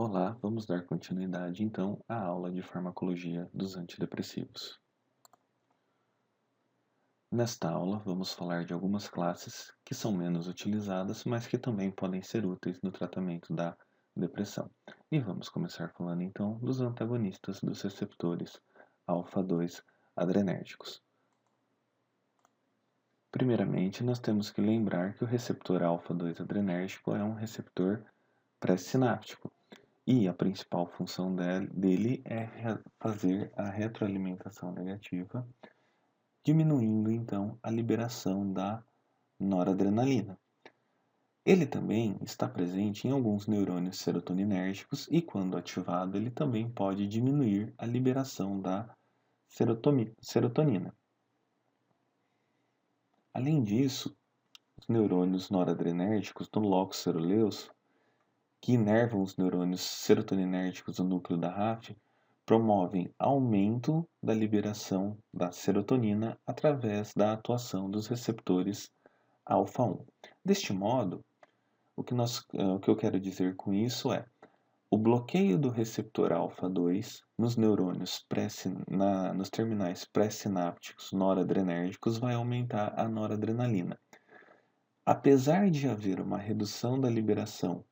Olá, vamos dar continuidade então à aula de farmacologia dos antidepressivos. Nesta aula, vamos falar de algumas classes que são menos utilizadas, mas que também podem ser úteis no tratamento da depressão. E vamos começar falando então dos antagonistas dos receptores alfa-2 adrenérgicos. Primeiramente, nós temos que lembrar que o receptor alfa-2 adrenérgico é um receptor pré-sináptico. E a principal função dele é fazer a retroalimentação negativa, diminuindo então a liberação da noradrenalina. Ele também está presente em alguns neurônios serotoninérgicos e, quando ativado, ele também pode diminuir a liberação da serotonina. Além disso, os neurônios noradrenérgicos do lóculo ceruleus, que inervam os neurônios serotoninérgicos do núcleo da RAF, promovem aumento da liberação da serotonina através da atuação dos receptores alfa-1. Deste modo, o que eu quero dizer com isso é o bloqueio do receptor alfa-2 nos neurônios nos terminais pré-sinápticos noradrenérgicos vai aumentar a noradrenalina. Apesar de haver uma redução da liberação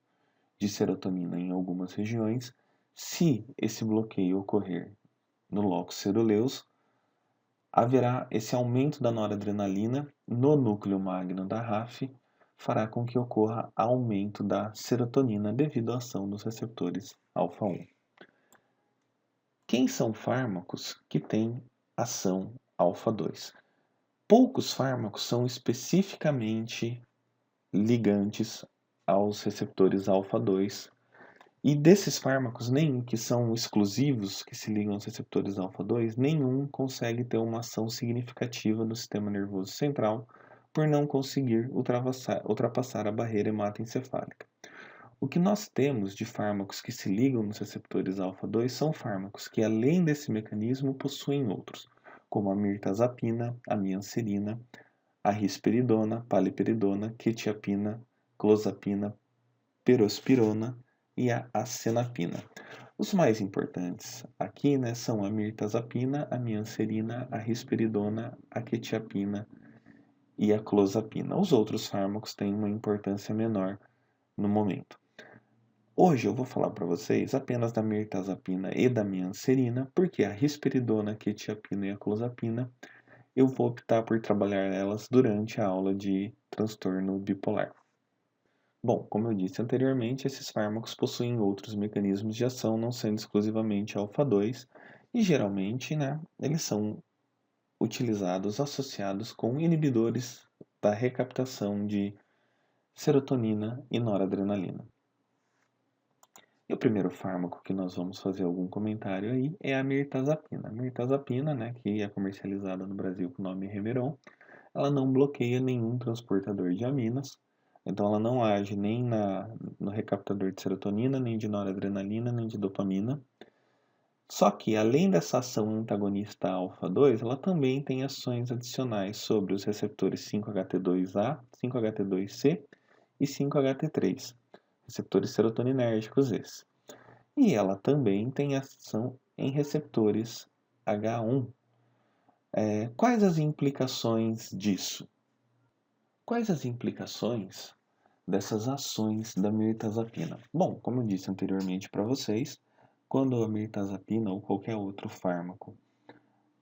de serotonina em algumas regiões, se esse bloqueio ocorrer no lóculo ceruleus, haverá esse aumento da noradrenalina no núcleo magno da RAF, fará com que ocorra aumento da serotonina devido à ação dos receptores alfa-1. Quem são fármacos que têm ação alfa-2? Poucos fármacos são especificamente ligantes aos receptores alfa-2. E desses fármacos, nenhum que são exclusivos, que se ligam aos receptores alfa-2, nenhum consegue ter uma ação significativa no sistema nervoso central por não conseguir ultrapassar a barreira hematoencefálica. O que nós temos de fármacos que se ligam nos receptores alfa-2 são fármacos que, além desse mecanismo, possuem outros, como a mirtazapina, a mianserina, a risperidona, paliperidona, quetiapina, clozapina, perospirona e a acenapina. Os mais importantes aqui, são a mirtazapina, a mianserina, a risperidona, a quetiapina e a clozapina. Os outros fármacos têm uma importância menor no momento. Hoje eu vou falar para vocês apenas da mirtazapina e da mianserina, porque a risperidona, a quetiapina e a clozapina eu vou optar por trabalhar elas durante a aula de transtorno bipolar. Bom, como eu disse anteriormente, esses fármacos possuem outros mecanismos de ação, não sendo exclusivamente alfa-2, e geralmente, eles são utilizados associados com inibidores da recaptação de serotonina e noradrenalina. E o primeiro fármaco que nós vamos fazer algum comentário aí é a mirtazapina. A mirtazapina, que é comercializada no Brasil com o nome Remeron, ela não bloqueia nenhum transportador de aminas, então ela não age nem no recaptador de serotonina, nem de noradrenalina, nem de dopamina. Só que, além dessa ação antagonista alfa-2, ela também tem ações adicionais sobre os receptores 5-HT2A, 5-HT2C e 5-HT3, receptores serotoninérgicos esses. E ela também tem ação em receptores H1. Quais as implicações disso? Quais as implicações dessas ações da mirtazapina? Bom, como eu disse anteriormente para vocês, quando a mirtazapina ou qualquer outro fármaco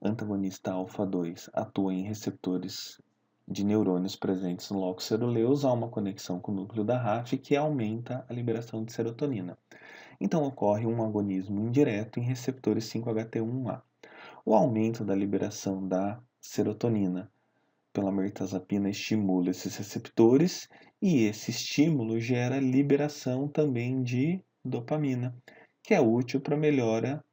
antagonista alfa-2 atua em receptores de neurônios presentes no lóculo ceruleus, há uma conexão com o núcleo da RAF que aumenta a liberação de serotonina. Então ocorre um agonismo indireto em receptores 5-HT1A. O aumento da liberação da serotonina pela mirtazapina estimula esses receptores e esse estímulo gera liberação também de dopamina, que é útil para a melhora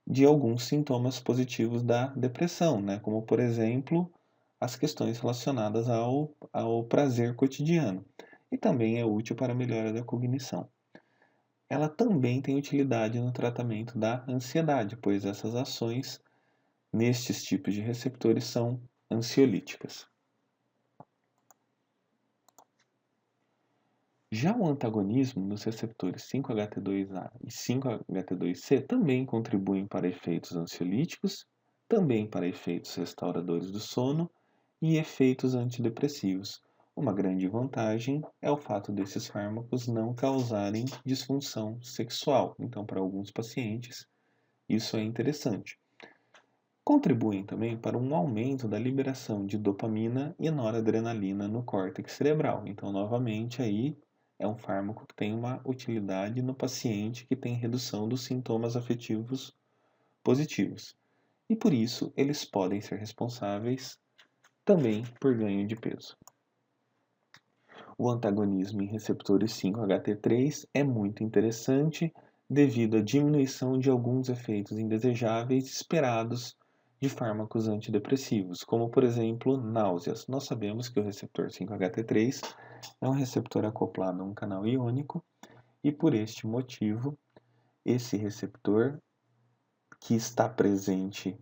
de alguns sintomas positivos da depressão, como por exemplo as questões relacionadas ao prazer cotidiano, e também é útil para a melhora da cognição. Ela também tem utilidade no tratamento da ansiedade, pois essas ações nestes tipos de receptores são ansiolíticas. Já o antagonismo nos receptores 5-HT2A e 5-HT2C também contribuem para efeitos ansiolíticos, também para efeitos restauradores do sono e efeitos antidepressivos. Uma grande vantagem é o fato desses fármacos não causarem disfunção sexual. Então, para alguns pacientes, isso é interessante. Contribuem também para um aumento da liberação de dopamina e noradrenalina no córtex cerebral. Então, novamente, aí é um fármaco que tem uma utilidade no paciente que tem redução dos sintomas afetivos positivos. E por isso, eles podem ser responsáveis também por ganho de peso. O antagonismo em receptores 5-HT3 é muito interessante devido à diminuição de alguns efeitos indesejáveis esperados de fármacos antidepressivos, como por exemplo náuseas. Nós sabemos que o receptor 5-HT3 é um receptor acoplado a um canal iônico e por este motivo esse receptor que está presente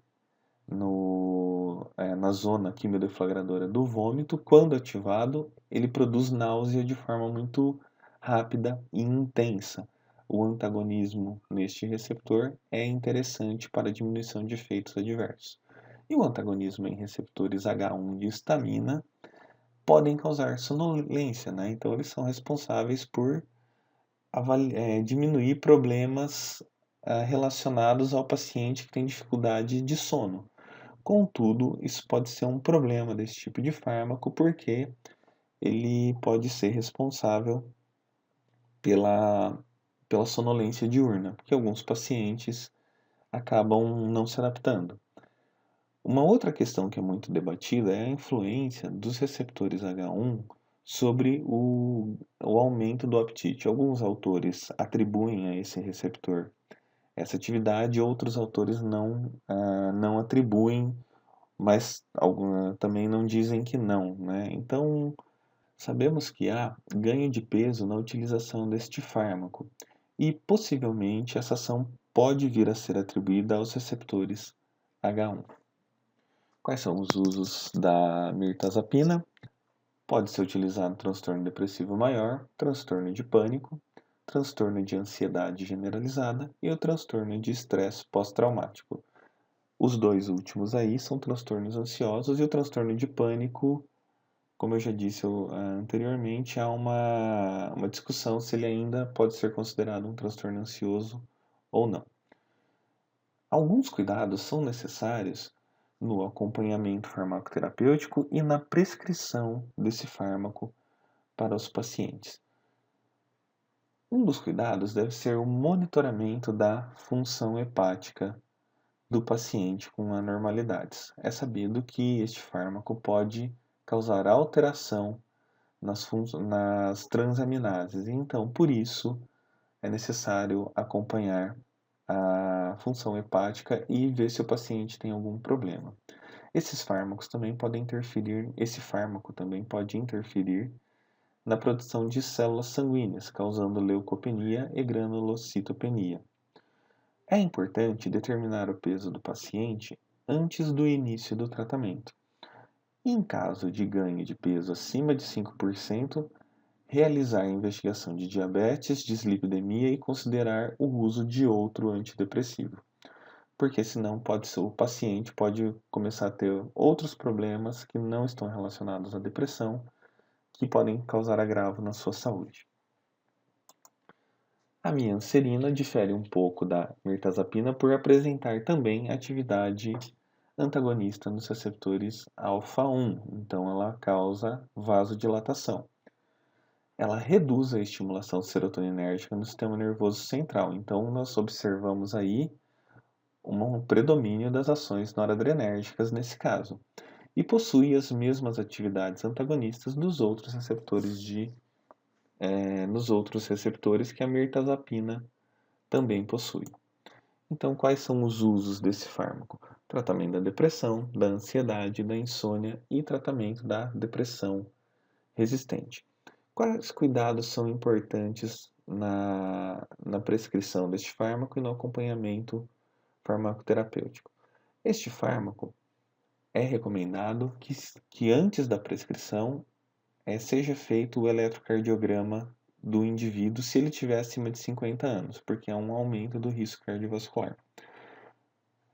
na zona quimiodeflagradora do vômito, quando ativado, ele produz náusea de forma muito rápida e intensa. O antagonismo neste receptor é interessante para a diminuição de efeitos adversos. E o antagonismo em receptores H1 de histamina podem causar sonolência, né? Então eles são responsáveis por diminuir problemas relacionados ao paciente que tem dificuldade de sono. Contudo, isso pode ser um problema desse tipo de fármaco porque ele pode ser responsável pela sonolência diurna, porque alguns pacientes acabam não se adaptando. Uma outra questão que é muito debatida é a influência dos receptores H1 sobre o aumento do apetite. Alguns autores atribuem a esse receptor essa atividade, outros autores não atribuem, mas também não dizem que não, né? Então, sabemos que há ganho de peso na utilização deste fármaco e possivelmente essa ação pode vir a ser atribuída aos receptores H1. Quais são os usos da mirtazapina? Pode ser utilizado no transtorno depressivo maior, transtorno de pânico, transtorno de ansiedade generalizada e o transtorno de estresse pós-traumático. Os dois últimos aí são transtornos ansiosos e o transtorno de pânico, como eu já disse anteriormente, há uma discussão se ele ainda pode ser considerado um transtorno ansioso ou não. Alguns cuidados são necessários no acompanhamento farmacoterapêutico e na prescrição desse fármaco para os pacientes. Um dos cuidados deve ser o monitoramento da função hepática do paciente com anormalidades. É sabido que este fármaco pode causar alteração nas transaminases, então, por isso, é necessário acompanhar a função hepática e ver se o paciente tem algum problema. Esse fármaco também pode interferir na produção de células sanguíneas, causando leucopenia e granulocitopenia. É importante determinar o peso do paciente antes do início do tratamento. Em caso de ganho de peso acima de 5%, realizar investigação de diabetes, dislipidemia e considerar o uso de outro antidepressivo. Porque senão o paciente pode começar a ter outros problemas que não estão relacionados à depressão, que podem causar agravo na sua saúde. A mianserina difere um pouco da mirtazapina por apresentar também atividade antagonista nos receptores alfa-1, então ela causa vasodilatação. Ela reduz a estimulação serotoninérgica no sistema nervoso central, então nós observamos aí um predomínio das ações noradrenérgicas nesse caso, e possui as mesmas atividades antagonistas dos outros receptores nos outros receptores que a mirtazapina também possui. Então, quais são os usos desse fármaco? Tratamento da depressão, da ansiedade, da insônia e tratamento da depressão resistente. Quais cuidados são importantes na prescrição deste fármaco e no acompanhamento farmacoterapêutico? Este fármaco é recomendado que antes da prescrição seja feito o eletrocardiograma do indivíduo se ele tiver acima de 50 anos, porque há um aumento do risco cardiovascular.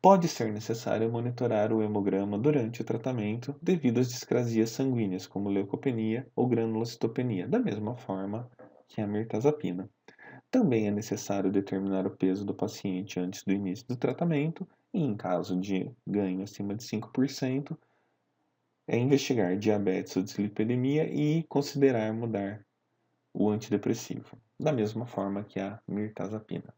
Pode ser necessário monitorar o hemograma durante o tratamento devido às discrasias sanguíneas, como leucopenia ou granulocitopenia, da mesma forma que a mirtazapina. Também é necessário determinar o peso do paciente antes do início do tratamento e, em caso de ganho acima de 5%, é investigar diabetes ou dislipidemia e considerar mudar o antidepressivo, da mesma forma que a mirtazapina.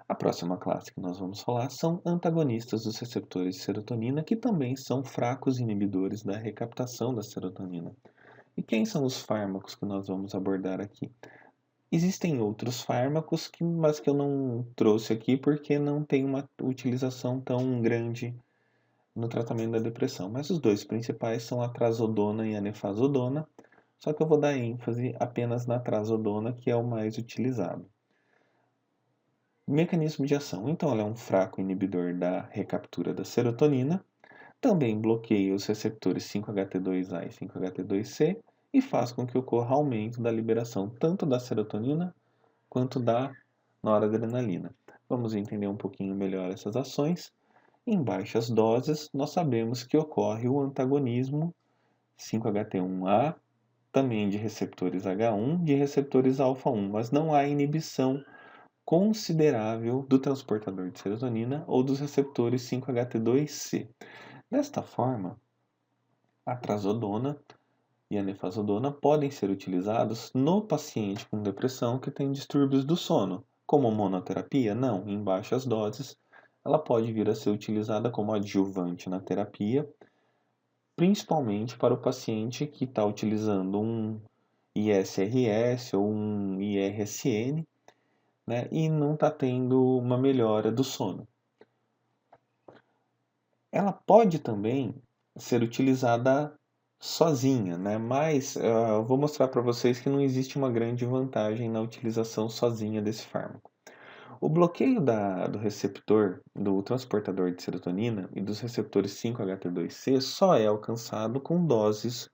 A próxima classe que nós vamos falar são antagonistas dos receptores de serotonina, que também são fracos inibidores da recaptação da serotonina. E quem são os fármacos que nós vamos abordar aqui? Existem outros fármacos, mas que eu não trouxe aqui porque não tem uma utilização tão grande no tratamento da depressão. Mas os dois principais são a trazodona e a nefazodona, só que eu vou dar ênfase apenas na trazodona, que é o mais utilizado. Mecanismo de ação. Então, ela é um fraco inibidor da recaptura da serotonina, também bloqueia os receptores 5-HT2A e 5-HT2C e faz com que ocorra aumento da liberação tanto da serotonina quanto da noradrenalina. Vamos entender um pouquinho melhor essas ações. Em baixas doses, nós sabemos que ocorre o antagonismo 5-HT1A, também de receptores H1, de receptores alfa-1, mas não há inibição considerável do transportador de serotonina ou dos receptores 5-HT2C. Desta forma, a trazodona e a nefazodona podem ser utilizados no paciente com depressão que tem distúrbios do sono. Como monoterapia? Não, em baixas doses, ela pode vir a ser utilizada como adjuvante na terapia, principalmente para o paciente que está utilizando um ISRS ou um IRSN, né, e não está tendo uma melhora do sono. Ela pode também ser utilizada sozinha, né? Mas eu vou mostrar para vocês que não existe uma grande vantagem na utilização sozinha desse fármaco. O bloqueio do receptor do transportador de serotonina e dos receptores 5-HT2C só é alcançado com doses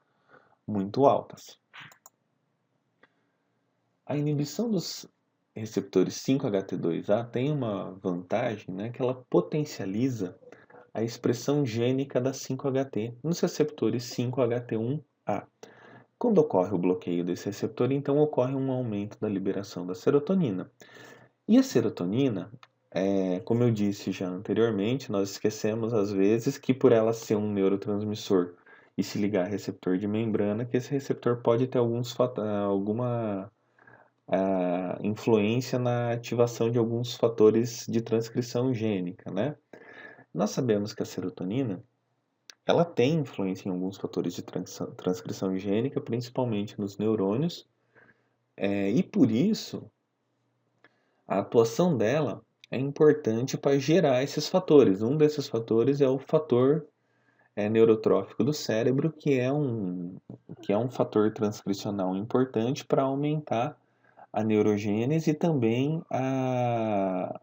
muito altas. A inibição dos receptores 5-HT2A tem uma vantagem, né, que ela potencializa a expressão gênica da 5-HT nos receptores 5-HT1A. Quando ocorre o bloqueio desse receptor, então ocorre um aumento da liberação da serotonina. E a serotonina, como eu disse já anteriormente, nós esquecemos às vezes que por ela ser um neurotransmissor e se ligar a receptor de membrana, que esse receptor pode ter alguma influência na ativação de alguns fatores de transcrição gênica, né? Nós sabemos que a serotonina ela tem influência em alguns fatores de transcrição gênica, principalmente nos neurônios, e por isso a atuação dela é importante para gerar esses fatores. Um desses fatores é o fator neurotrófico do cérebro, que é um fator transcricional importante para aumentar a neurogênese e também a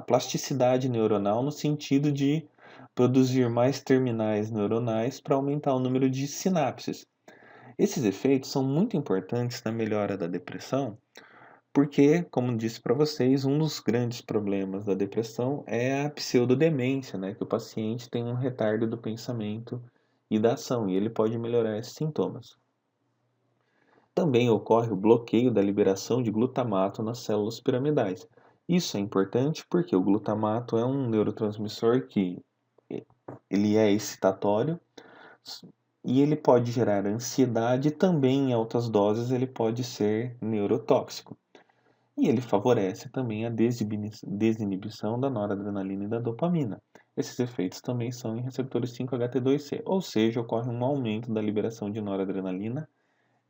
plasticidade neuronal, no sentido de produzir mais terminais neuronais para aumentar o número de sinapses. Esses efeitos são muito importantes na melhora da depressão, porque, como disse para vocês, um dos grandes problemas da depressão é a pseudodemência, né? Que o paciente tem um retardo do pensamento e da ação, e ele pode melhorar esses sintomas. Também ocorre o bloqueio da liberação de glutamato nas células piramidais. Isso é importante porque o glutamato é um neurotransmissor que ele é excitatório e ele pode gerar ansiedade e também em altas doses ele pode ser neurotóxico. E ele favorece também a desinibição da noradrenalina e da dopamina. Esses efeitos também são em receptores 5-HT2C, ou seja, ocorre um aumento da liberação de noradrenalina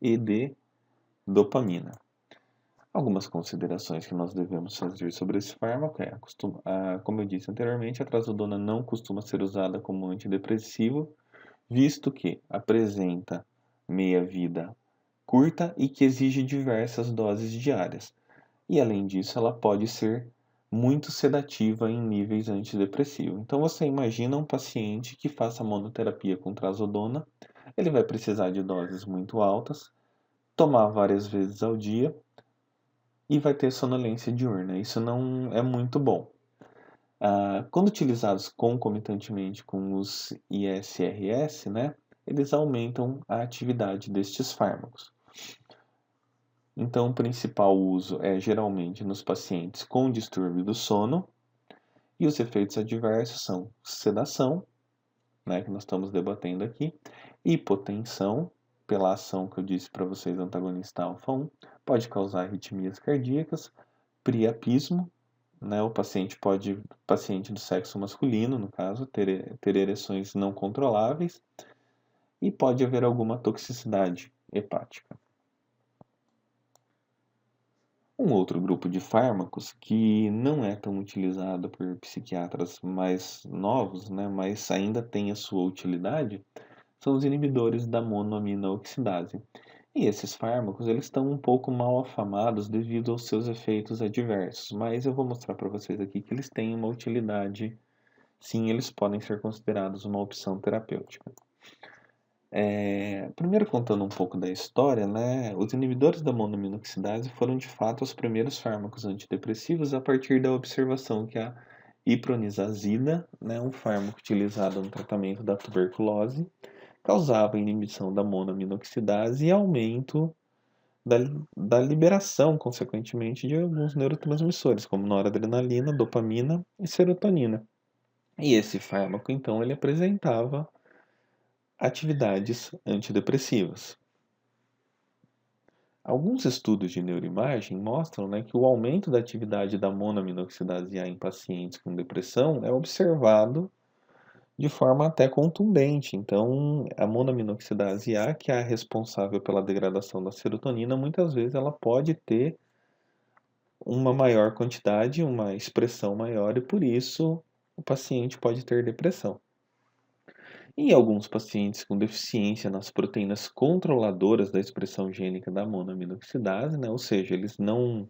e de dopamina. Algumas considerações que nós devemos fazer sobre esse fármaco como eu disse anteriormente, a trazodona não costuma ser usada como antidepressivo, visto que apresenta meia-vida curta e que exige diversas doses diárias. E além disso, ela pode ser muito sedativa em níveis antidepressivos. Então você imagina um paciente que faça monoterapia com trazodona, Ele vai precisar de doses muito altas, tomar várias vezes ao dia e vai ter sonolência diurna. Isso não é muito bom. Quando utilizados concomitantemente com os ISRS, né, eles aumentam a atividade destes fármacos. Então, o principal uso é geralmente nos pacientes com distúrbio do sono, e os efeitos adversos são sedação, né, que nós estamos debatendo aqui, hipotensão, pela ação que eu disse para vocês, antagonista alfa-1, pode causar arritmias cardíacas, priapismo, né, paciente do sexo masculino, no caso, ter ereções não controláveis, e pode haver alguma toxicidade hepática. Um outro grupo de fármacos que não é tão utilizado por psiquiatras mais novos, né, mas ainda tem a sua utilidade, são os inibidores da monoamina-oxidase. E esses fármacos, eles estão um pouco mal afamados devido aos seus efeitos adversos, mas eu vou mostrar para vocês aqui que eles têm uma utilidade, sim, eles podem ser considerados uma opção terapêutica. Primeiro contando um pouco da história, né, os inibidores da monoaminoxidase foram de fato os primeiros fármacos antidepressivos a partir da observação que a ipronizazida, né, um fármaco utilizado no tratamento da tuberculose, causava inibição da monoaminoxidase e aumento da, da liberação, consequentemente, de alguns neurotransmissores, como noradrenalina, dopamina e serotonina. E esse fármaco, então, ele apresentava atividades antidepressivas. Alguns estudos de neuroimagem mostram, né, que o aumento da atividade da monoaminoxidase A em pacientes com depressão é observado de forma até contundente. Então, a monoaminoxidase A, que é a responsável pela degradação da serotonina, muitas vezes ela pode ter uma maior quantidade, uma expressão maior, e por isso o paciente pode ter depressão. Em alguns pacientes com deficiência nas proteínas controladoras da expressão gênica da monoaminoxidase, né, ou seja, eles não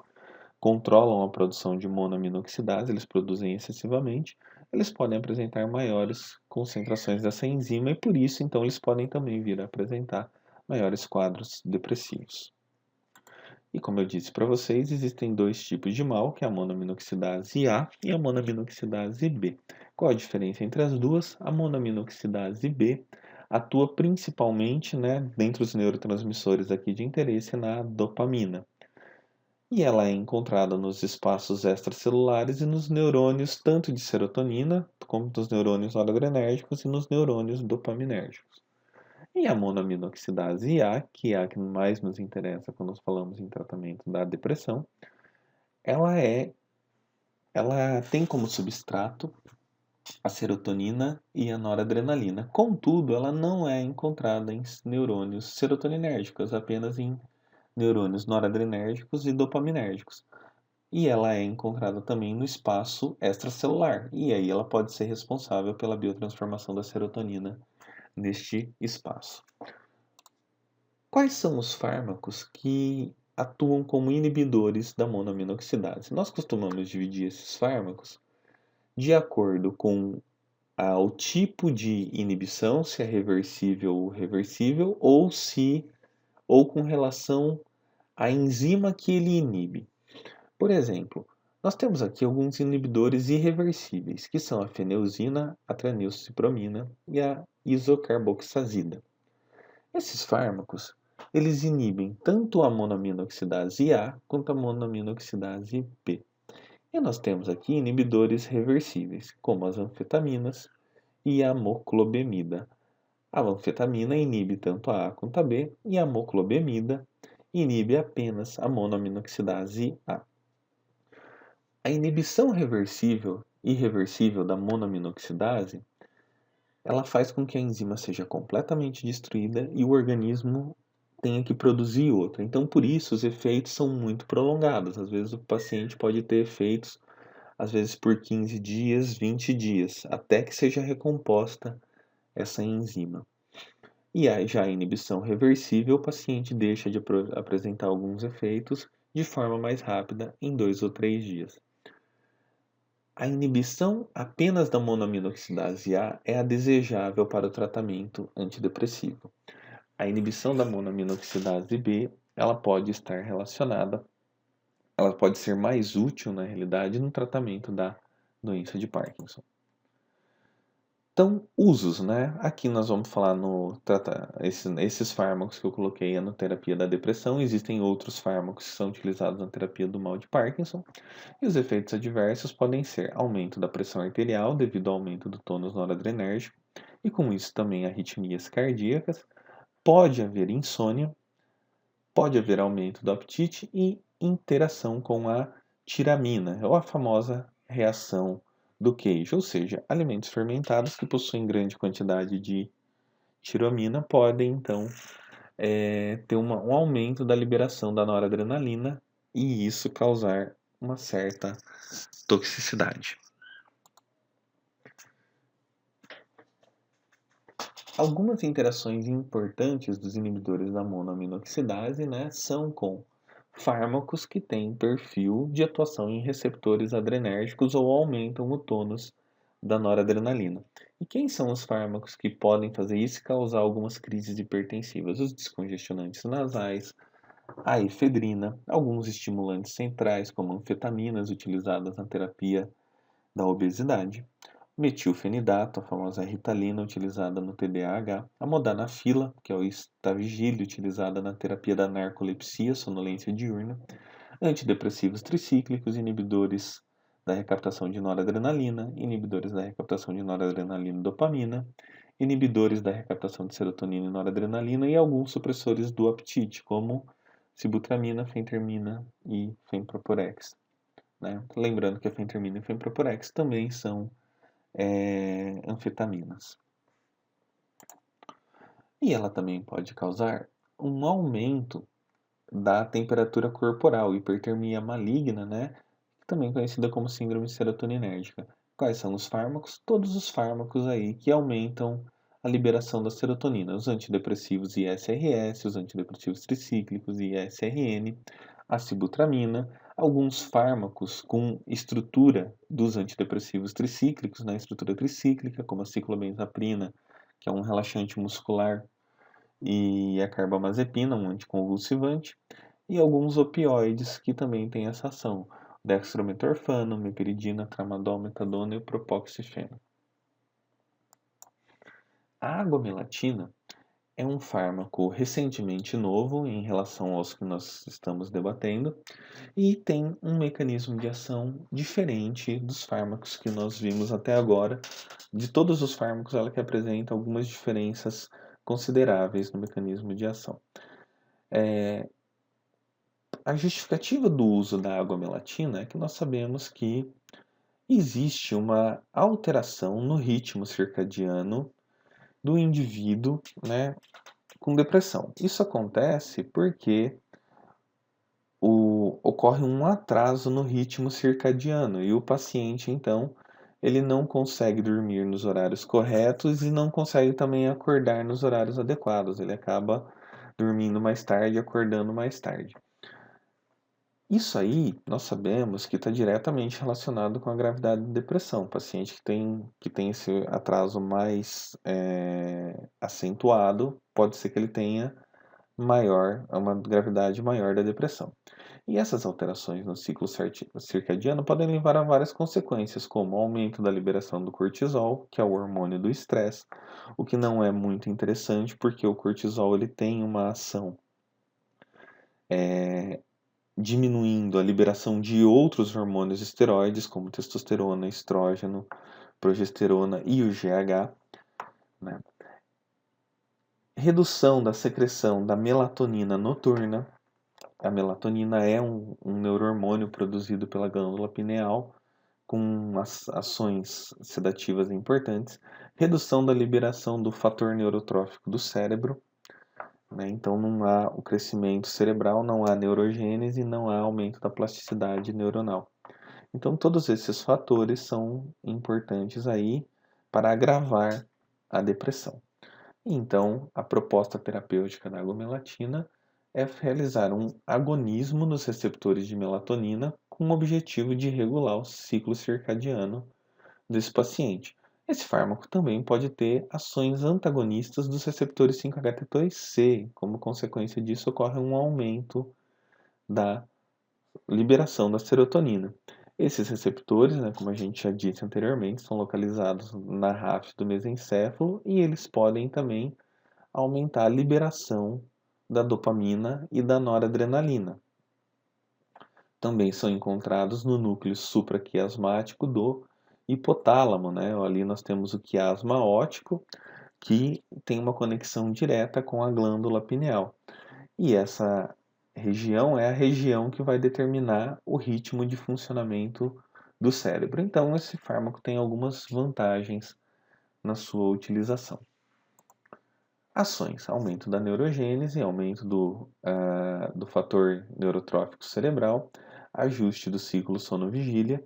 controlam a produção de monoaminoxidase, eles produzem excessivamente, eles podem apresentar maiores concentrações dessa enzima e por isso, então, eles podem também vir a apresentar maiores quadros depressivos. E como eu disse para vocês, existem dois tipos de mal, que é a monoaminoxidase A e a monoaminoxidase B. Qual a diferença entre as duas? A monoaminoxidase B atua principalmente, né, dentre os neurotransmissores aqui de interesse, na dopamina. E ela é encontrada nos espaços extracelulares e nos neurônios tanto de serotonina, como dos neurônios noradrenérgicos e nos neurônios dopaminérgicos. E a monoaminoxidase A, que é a que mais nos interessa quando nós falamos em tratamento da depressão, ela tem como substrato a serotonina e a noradrenalina. Contudo, ela não é encontrada em neurônios serotoninérgicos, apenas em neurônios noradrenérgicos e dopaminérgicos. E ela é encontrada também no espaço extracelular, e aí ela pode ser responsável pela biotransformação da serotonina neste espaço. Quais são os fármacos que atuam como inibidores da monoaminoxidase? Nós costumamos dividir esses fármacos de acordo com o tipo de inibição, se é reversível ou reversível, ou com relação à enzima que ele inibe. Por exemplo, nós temos aqui alguns inibidores irreversíveis, que são a feneuzina, a tranilcipromina e a isocarboxazida. Esses fármacos, eles inibem tanto a monoaminoxidase A quanto a monoaminoxidase B. E nós temos aqui inibidores reversíveis, como as anfetaminas e a moclobemida. A anfetamina inibe tanto a A quanto a B e a moclobemida inibe apenas a monoaminoxidase A. A inibição reversível e irreversível da monoaminoxidase, ela faz com que a enzima seja completamente destruída e o organismo tenha que produzir outra. Então, por isso, os efeitos são muito prolongados. Às vezes, o paciente pode ter efeitos, às vezes, por 15 dias, 20 dias, até que seja recomposta essa enzima. E aí, já a inibição reversível, o paciente deixa de apresentar alguns efeitos de forma mais rápida, em 2 ou 3 dias. A inibição apenas da monoaminoxidase A é a desejável para o tratamento antidepressivo. a inibição da monoaminoxidase B, ela pode estar relacionada, ela pode ser mais útil, na realidade, no tratamento da doença de Parkinson. Então, usos, né? Aqui nós vamos falar esses fármacos que eu coloquei na terapia da depressão. Existem outros fármacos que são utilizados na terapia do mal de Parkinson. E os efeitos adversos podem ser aumento da pressão arterial devido ao aumento do tônus noradrenérgico e com isso também arritmias cardíacas. Pode haver insônia, pode haver aumento do apetite e interação com a tiramina, ou a famosa reação do queijo, ou seja, alimentos fermentados que possuem grande quantidade de tiramina podem então ter um aumento da liberação da noradrenalina e isso causar uma certa toxicidade. Algumas interações importantes dos inibidores da monoaminoxidase, né, são com fármacos que têm perfil de atuação em receptores adrenérgicos ou aumentam o tônus da noradrenalina. E quem são os fármacos que podem fazer isso e causar algumas crises hipertensivas? Os descongestionantes nasais, a efedrina, alguns estimulantes centrais, como anfetaminas utilizadas na terapia da obesidade, metilfenidato, a famosa Ritalina utilizada no TDAH, a modafinila, que é o Stavigil utilizada na terapia da narcolepsia, sonolência diurna, antidepressivos tricíclicos, inibidores da recaptação de noradrenalina, inibidores da recaptação de noradrenalina e dopamina, inibidores da recaptação de serotonina e noradrenalina e alguns supressores do apetite, como sibutramina, fentermina e fenproporex. Né? Lembrando que a fentermina e a fenproporex também são anfetaminas. E ela também pode causar um aumento da temperatura corporal, hipertermia maligna, né? Também conhecida como síndrome serotoninérgica. Quais são os fármacos? Todos os fármacos aí que aumentam a liberação da serotonina, os antidepressivos ISRS, os antidepressivos tricíclicos ISRN, a sibutramina, alguns fármacos com estrutura dos antidepressivos tricíclicos, na estrutura tricíclica, como a ciclobenzaprina, que é um relaxante muscular, e a carbamazepina, um anticonvulsivante, e alguns opioides que também têm essa ação, dextrometorfano, meperidina, tramadol, metadona e o propoxifeno. A agomelatina é um fármaco recentemente novo em relação aos que nós estamos debatendo e tem um mecanismo de ação diferente dos fármacos que nós vimos até agora. De todos os fármacos, ela que apresenta algumas diferenças consideráveis no mecanismo de ação. A justificativa do uso da agomelatina é que nós sabemos que existe uma alteração no ritmo circadiano do indivíduo, né, com depressão. Isso acontece porque ocorre um atraso no ritmo circadiano e o paciente, então, ele não consegue dormir nos horários corretos e não consegue também acordar nos horários adequados. Ele acaba dormindo mais tarde e acordando mais tarde. Isso aí, nós sabemos que está diretamente relacionado com a gravidade da depressão. O paciente que tem esse atraso mais acentuado, pode ser que ele tenha uma gravidade maior da depressão. E essas alterações no ciclo circadiano podem levar a várias consequências, como o aumento da liberação do cortisol, que é o hormônio do estresse, o que não é muito interessante, porque o cortisol ele tem uma ação diminuindo a liberação de outros hormônios esteroides, como testosterona, estrógeno, progesterona e o GH, né? Redução da secreção da melatonina noturna. A melatonina é um neurohormônio produzido pela glândula pineal com ações sedativas importantes. Redução da liberação do fator neurotrófico do cérebro. Né? Então não há o crescimento cerebral, não há neurogênese, não há aumento da plasticidade neuronal. Então todos esses fatores são importantes aí para agravar a depressão. Então a proposta terapêutica da agomelatina é realizar um agonismo nos receptores de melatonina com o objetivo de regular o ciclo circadiano desse paciente. Esse fármaco também pode ter ações antagonistas dos receptores 5-HT2C. Como consequência disso, ocorre um aumento da liberação da serotonina. Esses receptores, né, como a gente já disse anteriormente, são localizados na ráfide do mesencéfalo e eles podem também aumentar a liberação da dopamina e da noradrenalina. Também são encontrados no núcleo supraquiasmático do hipotálamo, né? Ali nós temos o quiasma óptico, que tem uma conexão direta com a glândula pineal. E essa região é a região que vai determinar o ritmo de funcionamento do cérebro. Então, esse fármaco tem algumas vantagens na sua utilização. Ações: aumento da neurogênese, aumento do fator neurotrófico cerebral, ajuste do ciclo sono-vigília,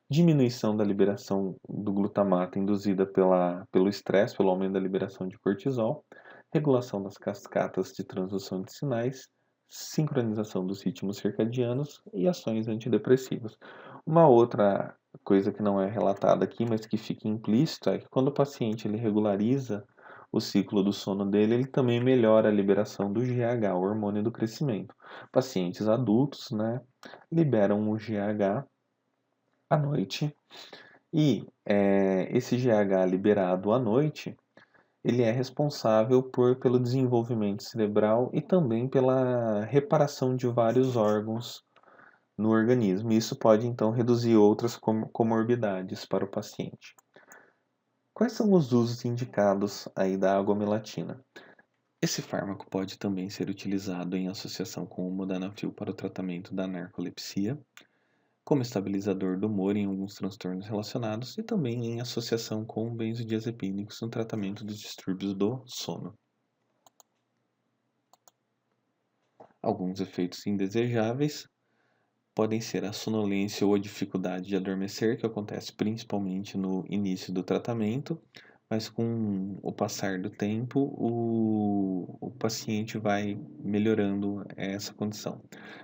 diminuição da liberação do glutamato induzida pelo estresse, pelo aumento da liberação de cortisol, regulação das cascatas de transdução de sinais, sincronização dos ritmos circadianos e ações antidepressivas. Uma outra coisa que não é relatada aqui, mas que fica implícito, é que quando o paciente ele regulariza o ciclo do sono dele, ele também melhora a liberação do GH, o hormônio do crescimento. Pacientes adultos, né, liberam o GH à noite e esse GH liberado à noite, ele é responsável pelo desenvolvimento cerebral e também pela reparação de vários órgãos no organismo. Isso pode então reduzir outras comorbidades para o paciente. Quais são os usos indicados aí da agomelatina? Esse fármaco pode também ser utilizado em associação com o modafinil para o tratamento da narcolepsia, como estabilizador do humor em alguns transtornos relacionados e também em associação com benzodiazepínicos no tratamento dos distúrbios do sono. Alguns efeitos indesejáveis podem ser a sonolência ou a dificuldade de adormecer, que acontece principalmente no início do tratamento, mas com o passar do tempo, o paciente vai melhorando essa condição.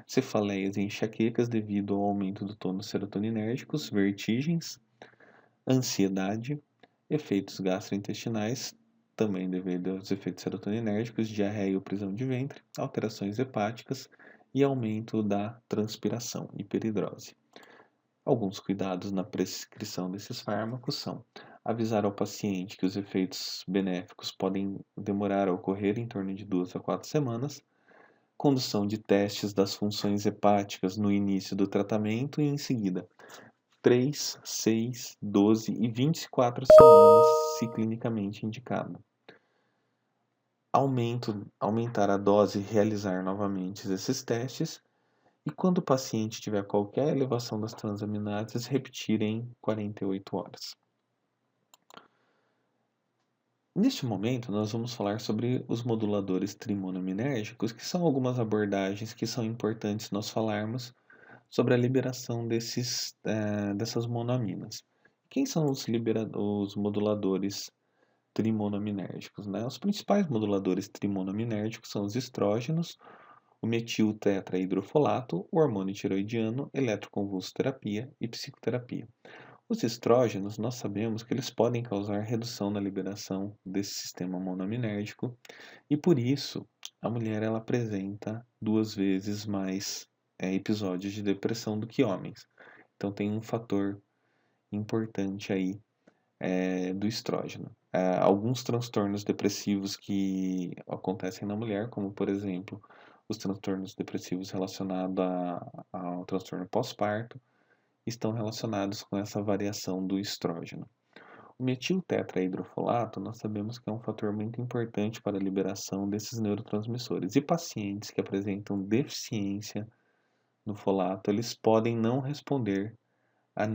Cefaleias e enxaquecas devido ao aumento do tônus serotoninérgicos, vertigens, ansiedade, efeitos gastrointestinais, também devido aos efeitos serotoninérgicos, diarreia ou prisão de ventre, alterações hepáticas e aumento da transpiração, hiperidrose. Alguns cuidados na prescrição desses fármacos são avisar ao paciente que os efeitos benéficos podem demorar a ocorrer em torno de 2 a 4 semanas, condução de testes das funções hepáticas no início do tratamento e em seguida 3, 6, 12 e 24 semanas, se clinicamente indicado. Aumentar a dose e realizar novamente esses testes. E quando o paciente tiver qualquer elevação das transaminases, repetir em 48 horas. Neste momento, nós vamos falar sobre os moduladores trimonominérgicos, que são algumas abordagens que são importantes nós falarmos sobre a liberação dessas monoaminas. Quem são os moduladores trimonominérgicos, né? Os principais moduladores trimonominérgicos são os estrógenos, o metiltetrahidrofolato, o hormônio tiroidiano, eletroconvulsoterapia e psicoterapia. Os estrógenos, nós sabemos que eles podem causar redução na liberação desse sistema monoaminérgico e por isso a mulher ela apresenta 2 vezes mais episódios de depressão do que homens. Então tem um fator importante aí do estrógeno. Alguns transtornos depressivos que acontecem na mulher, como por exemplo os transtornos depressivos relacionados ao transtorno pós-parto, estão relacionados com essa variação do estrógeno. O metiltetrahidrofolato, nós sabemos que é um fator muito importante para a liberação desses neurotransmissores. E pacientes que apresentam deficiência no folato, eles podem não responder a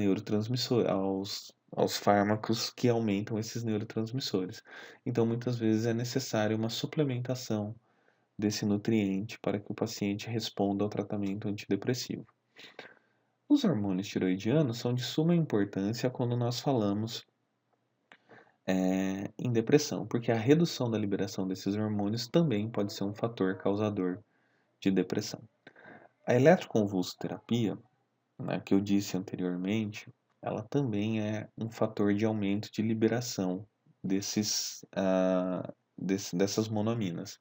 aos fármacos que aumentam esses neurotransmissores. Então, muitas vezes é necessário uma suplementação desse nutriente para que o paciente responda ao tratamento antidepressivo. Os hormônios tiroidianos são de suma importância quando nós falamos em depressão, porque a redução da liberação desses hormônios também pode ser um fator causador de depressão. A eletroconvulsoterapia, né, que eu disse anteriormente, ela também é um fator de aumento de liberação dessas monoaminas.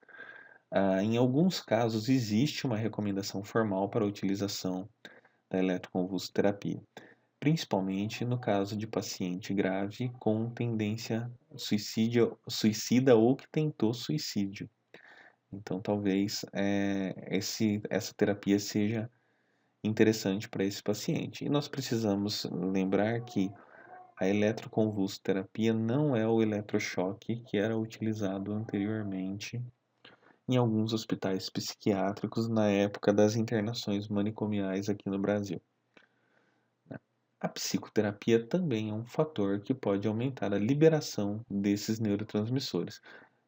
Em alguns casos, existe uma recomendação formal para a utilização da eletroconvulsoterapia, principalmente no caso de paciente grave com tendência suicida ou que tentou suicídio. Então, talvez essa terapia seja interessante para esse paciente. E nós precisamos lembrar que a eletroconvulsoterapia não é o eletrochoque que era utilizado anteriormente em alguns hospitais psiquiátricos na época das internações manicomiais aqui no Brasil. A psicoterapia também é um fator que pode aumentar a liberação desses neurotransmissores,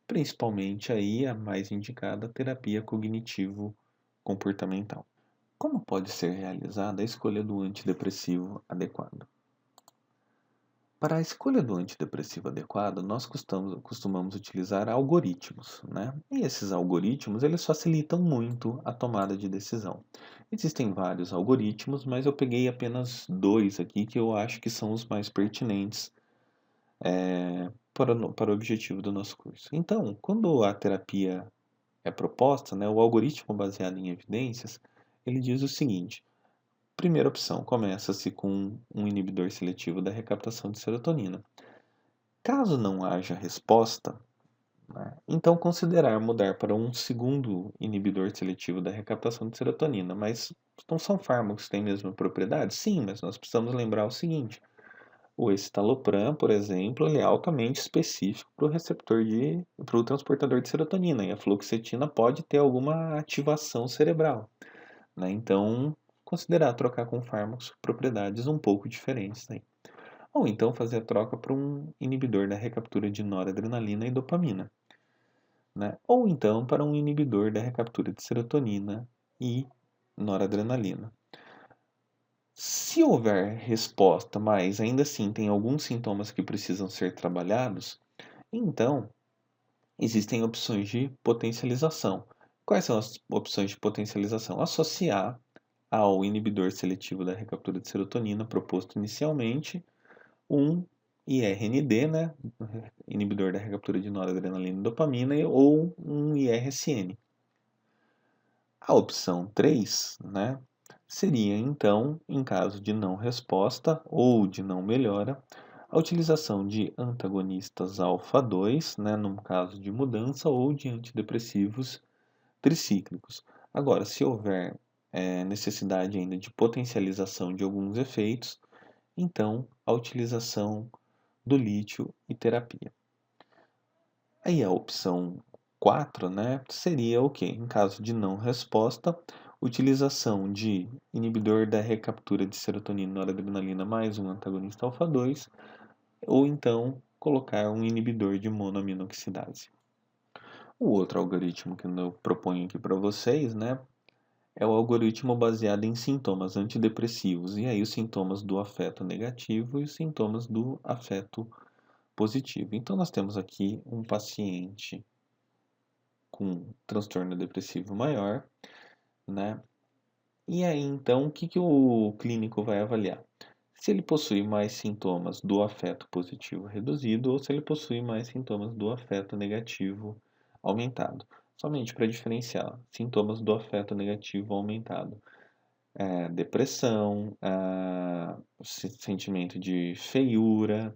principalmente aí a mais indicada, a terapia cognitivo-comportamental. Como pode ser realizada a escolha do antidepressivo adequado? Para a escolha do antidepressivo adequado, nós costumamos utilizar algoritmos, né? E esses algoritmos, eles facilitam muito a tomada de decisão. Existem vários algoritmos, mas eu peguei apenas 2 aqui que eu acho que são os mais pertinentes para o objetivo do nosso curso. Então, quando a terapia é proposta, né, o algoritmo baseado em evidências, ele diz o seguinte: primeira opção, começa-se com um inibidor seletivo da recaptação de serotonina. Caso não haja resposta, né, então considerar mudar para um segundo inibidor seletivo da recaptação de serotonina. Mas não são fármacos que têm a mesma propriedade? Sim, mas nós precisamos lembrar o seguinte: o escitalopram, por exemplo, ele é altamente específico para o transportador de serotonina, e a fluoxetina pode ter alguma ativação cerebral, né? Então, considerar trocar com fármacos com propriedades um pouco diferentes, né? Ou então fazer a troca para um inibidor da recaptura de noradrenalina e dopamina, né? Ou então para um inibidor da recaptura de serotonina e noradrenalina. Se houver resposta, mas ainda assim tem alguns sintomas que precisam ser trabalhados, então existem opções de potencialização. Quais são as opções de potencialização? Associar ao inibidor seletivo da recaptura de serotonina proposto inicialmente um IRND, né, inibidor da recaptura de noradrenalina e dopamina, ou um IRSN. A opção 3, né, seria então, em caso de não resposta ou de não melhora, a utilização de antagonistas alfa-2, né, num caso de mudança, ou de antidepressivos tricíclicos. Agora, se houver necessidade ainda de potencialização de alguns efeitos, então a utilização do lítio e terapia. Aí a opção 4, né, seria o quê? Em caso de não resposta, utilização de inibidor da recaptura de serotonina e noradrenalina mais um antagonista alfa-2, ou então colocar um inibidor de monoaminoxidase. O outro algoritmo que eu proponho aqui para vocês, né, é o algoritmo baseado em sintomas antidepressivos, e aí os sintomas do afeto negativo e os sintomas do afeto positivo. Então, nós temos aqui um paciente com transtorno depressivo maior, né? E aí, então, o que o clínico vai avaliar? Se ele possui mais sintomas do afeto positivo reduzido ou se ele possui mais sintomas do afeto negativo aumentado. Somente para diferenciar sintomas do afeto negativo aumentado. Depressão, sentimento de feiura,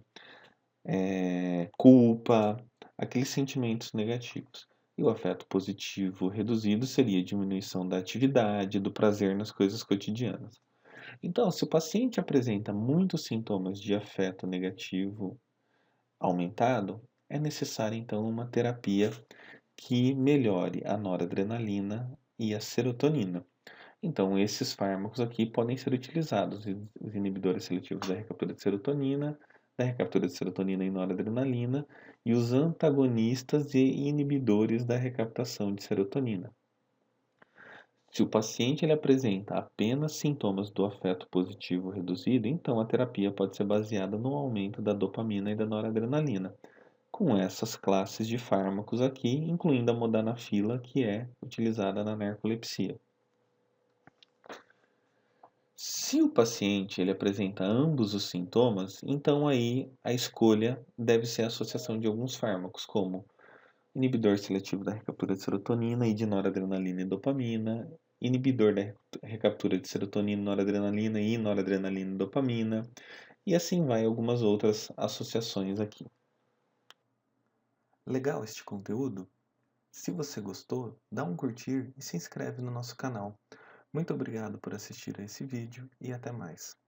culpa, aqueles sentimentos negativos. E o afeto positivo reduzido seria a diminuição da atividade, do prazer nas coisas cotidianas. Então, se o paciente apresenta muitos sintomas de afeto negativo aumentado, é necessária então uma terapia que melhore a noradrenalina e a serotonina. Então, esses fármacos aqui podem ser utilizados, os inibidores seletivos da recaptura de serotonina, da recaptura de serotonina e noradrenalina, e os antagonistas e inibidores da recaptação de serotonina. Se o paciente ele apresenta apenas sintomas do afeto positivo reduzido, então a terapia pode ser baseada no aumento da dopamina e da noradrenalina, com essas classes de fármacos aqui, incluindo a modafinila, que é utilizada na narcolepsia. Se o paciente ele apresenta ambos os sintomas, então aí a escolha deve ser a associação de alguns fármacos, como inibidor seletivo da recaptura de serotonina e de noradrenalina e dopamina, inibidor da recaptura de serotonina, noradrenalina e noradrenalina e dopamina, e assim vai algumas outras associações aqui. Legal este conteúdo? Se você gostou, dá um curtir e se inscreve no nosso canal. Muito obrigado por assistir a esse vídeo e até mais.